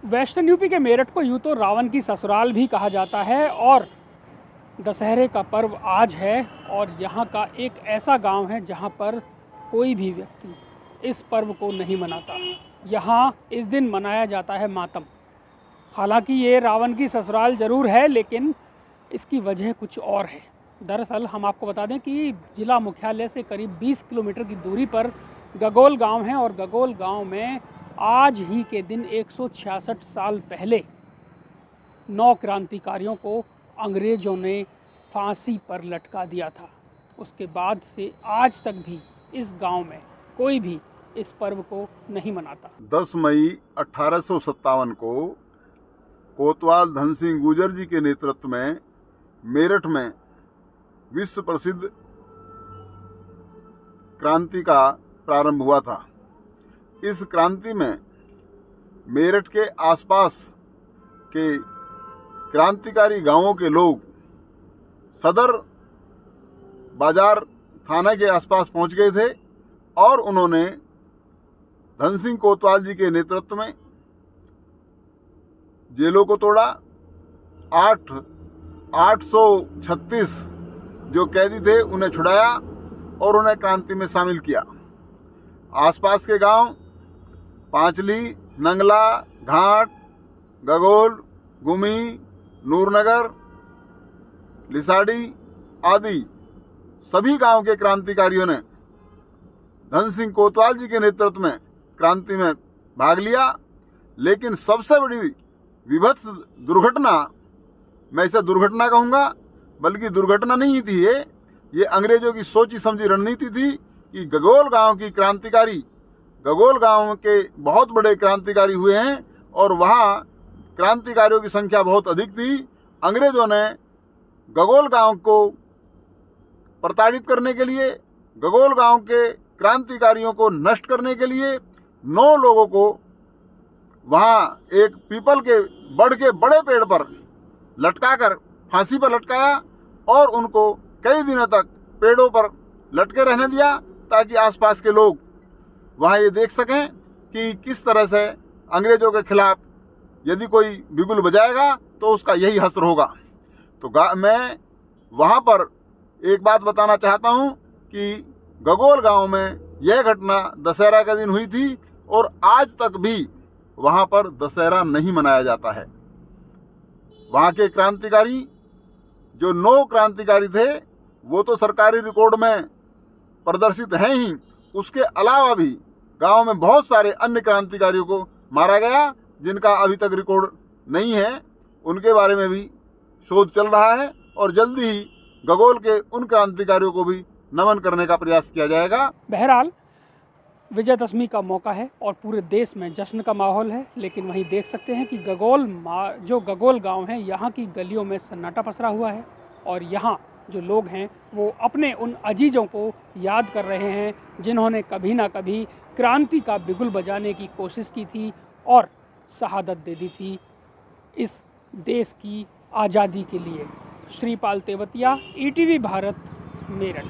Western UP के मेरठ को यूँ तो रावण की ससुराल भी कहा जाता है और दशहरे का पर्व आज है और यहाँ का एक ऐसा गांव है जहाँ पर कोई भी व्यक्ति इस पर्व को नहीं मनाता। यहाँ इस दिन मनाया जाता है मातम। हालांकि ये रावण की ससुराल ज़रूर है, लेकिन इसकी वजह कुछ और है। दरअसल हम आपको बता दें कि ज़िला मुख्यालय से करीब 20 किलोमीटर की दूरी पर गगोल गांव है और गगोल गांव में आज ही के दिन 166 साल पहले 9 क्रांतिकारियों को अंग्रेज़ों ने फांसी पर लटका दिया था। उसके बाद से आज तक भी इस गांव में कोई भी इस पर्व को नहीं मनाता। 10 मई 1857 को कोतवाल धन सिंह गुर्जर जी के नेतृत्व में मेरठ में विश्व प्रसिद्ध क्रांति का प्रारंभ हुआ था। इस क्रांति में मेरठ के आसपास के क्रांतिकारी गांवों के लोग सदर बाजार थाना के आसपास पहुंच गए थे और उन्होंने धन सिंह कोतवाल जी के नेतृत्व में जेलों को तोड़ा। 836 जो कैदी थे उन्हें छुड़ाया और उन्हें क्रांति में शामिल किया। आसपास के गांव पांचली, नंगला, घाट, गगोल, गुमी, नूरनगर, लिसाड़ी आदि सभी गांव के क्रांतिकारियों ने धन सिंह कोतवाल जी के नेतृत्व में क्रांति में भाग लिया। लेकिन सबसे बड़ी विभत्स दुर्घटना, मैं इसे दुर्घटना कहूँगा, बल्कि दुर्घटना नहीं थी, ये अंग्रेजों की सोची समझी रणनीति थी कि गगोल गांव की क्रांतिकारी, गगोल गांव के बहुत बड़े क्रांतिकारी हुए हैं और वहाँ क्रांतिकारियों की संख्या बहुत अधिक थी। अंग्रेजों ने गगोल गांव को प्रताड़ित करने के लिए, गगोल गांव के क्रांतिकारियों को नष्ट करने के लिए 9 लोगों को वहाँ एक पीपल के बड़े पेड़ पर लटकाकर फांसी पर लटकाया और उनको कई दिनों तक पेड़ों पर लटके रहने दिया ताकि आसपास के लोग वहाँ ये देख सकें कि किस तरह से अंग्रेजों के खिलाफ यदि कोई बिगुल बजाएगा तो उसका यही हश्र होगा। तो मैं वहाँ पर एक बात बताना चाहता हूँ कि गगोल गांव में यह घटना दशहरा के दिन हुई थी और आज तक भी वहाँ पर दशहरा नहीं मनाया जाता है। वहाँ के क्रांतिकारी जो 9 क्रांतिकारी थे वो तो सरकारी रिकॉर्ड में प्रदर्शित हैं ही, उसके अलावा भी गांव में बहुत सारे अन्य क्रांतिकारियों को मारा गया जिनका अभी तक रिकॉर्ड नहीं है। उनके बारे में भी शोध चल रहा है और जल्दी ही गगोल के उन क्रांतिकारियों को भी नमन करने का प्रयास किया जाएगा। बहरहाल विजयदशमी का मौका है और पूरे देश में जश्न का माहौल है, लेकिन वहीं देख सकते हैं कि जो गगोल गांव है यहाँ की गलियों में सन्नाटा पसरा हुआ है और यहाँ जो लोग हैं वो अपने उन अजीजों को याद कर रहे हैं जिन्होंने कभी ना कभी क्रांति का बिगुल बजाने की कोशिश की थी और शहादत दे दी थी इस देश की आज़ादी के लिए। श्रीपाल तेवतिया, ETV भारत, मेरठ।